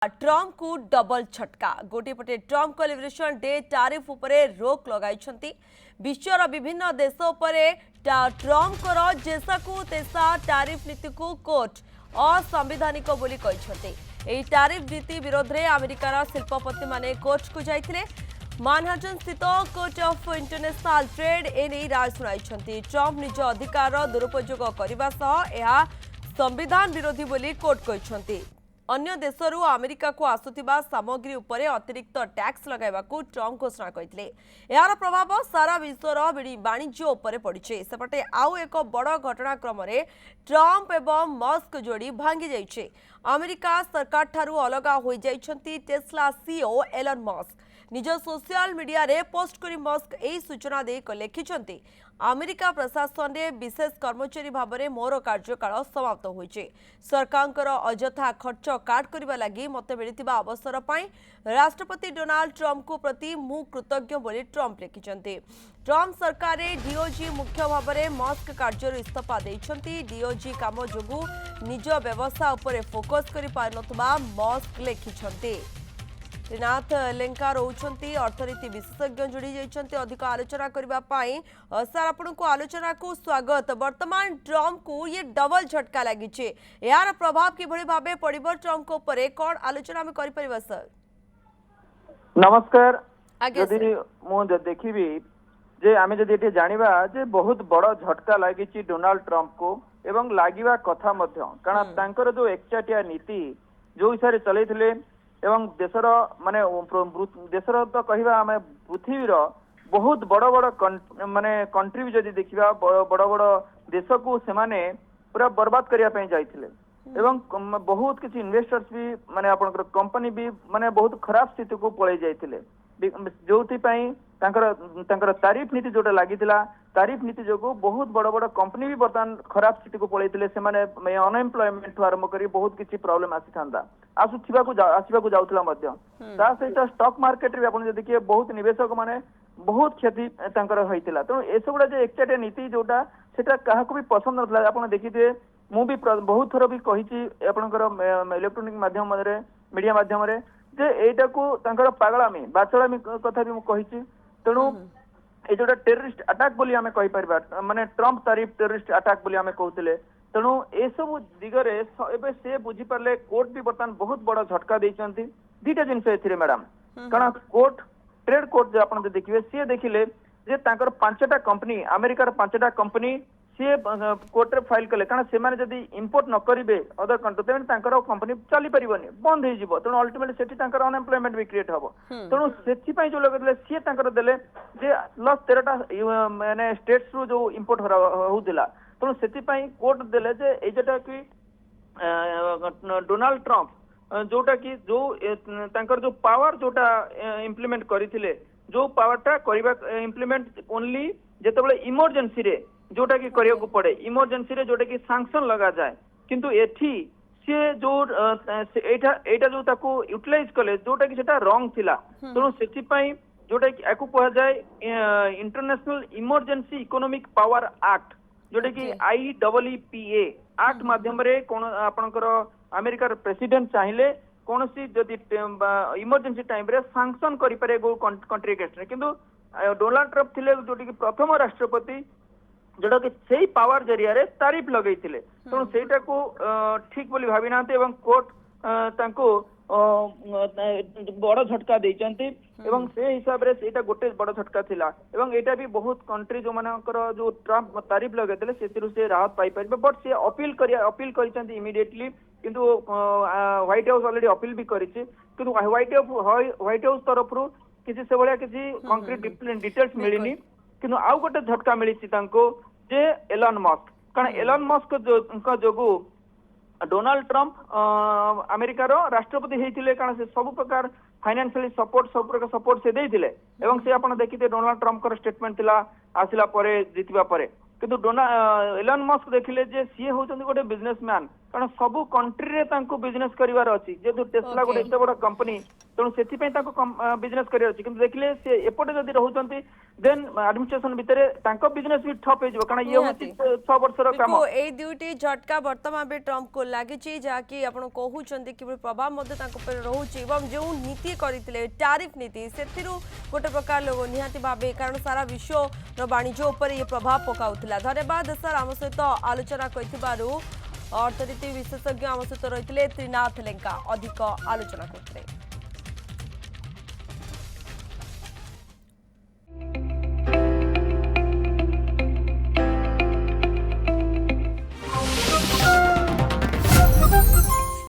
Trump को double झटका गोटे पटे ट्रम्प को लिबरेशन डे टारिफ उपरे रोक लगाई विश्वर विभिन्न देश उपरे ट्रम्प जेसा को तेसा टारिफ नीति को कोर्ट असंवैधानिक बोली कहिसंते। टारिफ नीति विरोध में अमेरिकार शिल्पपति माने कोर्ट को जाइथिले। मानहाटन स्थित कोर्ट ऑफ इंटरनेशनल ट्रेड एने राय सुनाई। ट्रम्प निज अधिकार दुरुपयोग करने सह संविधान विरोधी बोली कोर्ट कहिसंते। अन्य देशरू अमेरिका को आसुथिबा सामग्री उपरे अतिरिक्त टैक्स लगाइबा को ट्रम्प घोषणा करथिले। यार प्रभाव सारा विश्वर वाणिज्य उपरे पड़िछे। सेपटे आउ एक बड़ घटनाक्रम रे ट्रम्प एवं मस्क जोड़ी भांगी जाइछे। अमेरिका सरकार ठारू अलगा होई जाइछंती टेस्ला सीईओ एलन मस्क। निज सोशल मीडिया रे पोस्ट करी मस्क एही सूचना दे लिखिछंती, अमेरिका प्रशासन रे विशेष कर्मचारी भाव में मोर कार्यकाल समाप्त होइछे। सरकार अजथा खर्च काट करबा लागि मते मिलिथिबा अवसर पई राष्ट्रपति डोनाल्ड ट्रम्प को प्रति मु कृतज्ञ बोली ट्रम्प लिखिछंती। ट्रम्प सरकार रे डीओजी मुख्य भाव में मस्क कार्य इस्तीफा देइछंती। डीओजी काम जोगु निज व्यवसाय उपरे फोकस करि पारनथबा मस्क लिखिछंती। श्रीनाथ लेंका रोचंती अर्थनीति विशेषज्ञ जोड़ी जाइछंती अधिक आलोचना करबा पाई। सर आपन को आलोचना को स्वागत। वर्तमान ट्रम्प को ये डबल झटका लागिछे, यार प्रभाव किभଳି भाबे पड़िबो ट्रम्प को ऊपर कोन आलोचना में करि परिबा सर? नमस्कार। यदि मु देखिबी जे आमे जदि एटे जानिबा जे बहुत बड़ झटका लागिछि डोनाल्ड ट्रम्प को एवं लागिबा कथा मध्य कारण तांकर जो एकचाटिया नीति जो हिसारे चलैथिले एवं देशर माने देशर तो कहवा आम पृथ्वीर बहुत बड़ बड़ माने कंट्री भी जदि देखिबा बड़ बड़ देश को सेमाने पूरा बर्बाद करिया पई जाइथिले एवं बहुत किसी इन्वेस्टर्स भी माने आपनकर कंपनी भी माने बहुत खराब स्थिति को पळै जाइथिले जोथि पई तांकर तारिफ नीति जोटा लागिथिला तारिफ नीति जोगु बहुत बड़ बड़ कंपनी भी बर्तमान खराब स्थिति को पळैथिले सेमाने अनएम्प्लॉयमेंट आरंभ करी बहुत किसी प्रॉब्लम आसीथांदा आसवाक जाऊला सहित स्टॉक मार्केट रे आपण देखिए बहुत निवेशक माने बहुत क्षति होता तेणु एसगुड़ा जो एकचाटिया नीति जोटा सेटा काहाको भी पसंद नथला। आपण देखिए मु भी बहुत थर भी कही इलेक्ट्रोनिक माध्यम मीडिया माध्यम जे एटा को तांकर पागलामी बाचलामी कथा भी मु कही। तेणु ये जोटा टेररिस्ट अटैक बोली आमे कहि परबा माने ट्रम्प तारीफ टेररिस्ट अटैक बोली आमे कहउतिले। तेणु ए सब दिगरे एबे से बुझी परले कोर्ट भी बर्तमान बहुत बड़ झटका देइचंती। दीटा जिनस एथिरे मैडम कारण कोर्ट ट्रेड कोर्ट जे आपण देखिबे सी देखिले जे तांकर पांचटा कंपनी अमेरिकार पांचटा कंपनी सी कोर्ट रे फाइल कले कारण से माने जदी इंपोर्ट न करिवे अदर कंट्री तेन तांकर कंपनी चली परिबनी बंद हे जिवो। तेणु अल्टीमेटली सेठी तांकर अनएम्प्लॉयमेंट भी क्रिएट हबो। तेणु सेठी पई जो लगले सी तांकर देले जे लॉस 13टा माने स्टेट्स रु जो इंपोर्ट होउदिला तेणु से कोर्ट देले जे ए जेटा कि डोनाल्ड ट्रम्प जोटा कि जो तांकर जो पावर जोटा इम्प्लीमेंट करथिले जो पावरटा करबा इम्प्लीमेंट ओनली जेतेबेले इमरजेंसी रे जोटा कि करिया को पड़े इमरजेंसी रे जोटा कि सैंक्शन लगा जाए किंतु एठी से जो एटा जो ताको यूटिलाइज कले जोटा कि सेटा रॉन्ग थिला। तेणु सेठी पई जोटा कि आकु कहा जाए international emergency economic power act जोटा कि IEEPA एक्ट माध्यम रे कोन आपनकर अमेरिकार प्रेसिडेंट चाहिले कोनसी जदि इमरजेंसी टाइम रे सैंक्शन करि पारे गो कंट्री अगेंस्ट किंतु डोनाल्ड ट्रम्प थिले जोटा कि प्रथम राष्ट्रपति जोटा कि सेही पावर जरिया रे तारीफ लगैथिले। तेणु सेटा को ठीक बोली भाबी नांते एवं कोर्ट तांको बड़ झटका देइचंती एवं से हिसाब रे सेटा गोटे बड़ झटका थिला एवं एटा भी बहुत कंट्री जो मानकर जो ट्रम्प तारीफ लगैथिले सेतिरु से राहत पाई परिबे बट से अपील करिसंती इमीडिएटली किंतु व्हाइट हाउस ऑलरेडी अपील भी करिछि किंतु व्हाइट हाउस तरफरु किसी से भलिया किसी कंक्रीट डिटेल्स मिलिनी किंतु आउ गोटे झटका मिलिछि तांको जे एलन मस्क कारण एलन मस्क जोगु डोनाल्ड ट्रम्प अमेरिकार राष्ट्रपति होइथिले कारण से सब प्रकार फाइनेंशियली सपोर्ट सब प्रकार सपोर्ट से देइथिले एवं से आपण देखिते डोनाल्ड ट्रम्प कर स्टेटमेंट थिला आसिला परे जितिबा परे किंतु एलन मस्क देखिले जे सी होचंदी गोटे बिजनेसमैन कारण सब कंट्री रे तांको बिजनेस करिवार अछि जेतु टेस्ला गोटे एते बड़ कंपनी तेणु सेति पई तांको बिजनेस करिवार अछि किंतु देखिले से एपटे जदी रहउचंती देन एडमिनिस्ट्रेशन भितर तांको बिजनेस भी ठप हो कारण ये निहाती। होची 6 वर्षर काम बिल्कुल एई दुईटी झटका वर्तमान में ट्रम्प को लगी जहाँकि आप कहते कि प्रभाव रोचे जो नीति करते टैरिफ नीति से गोटे प्रकार लोग निहाती भाव कारण सारा विश्व वाणिज्य उपर ये प्रभाव पकाउला। धन्यवाद सर आम सहित आलोचना कर अर्थनीति विशेषज्ञ आम सहित रही त्रिनाथ लेंका अधिक आलोचना करते।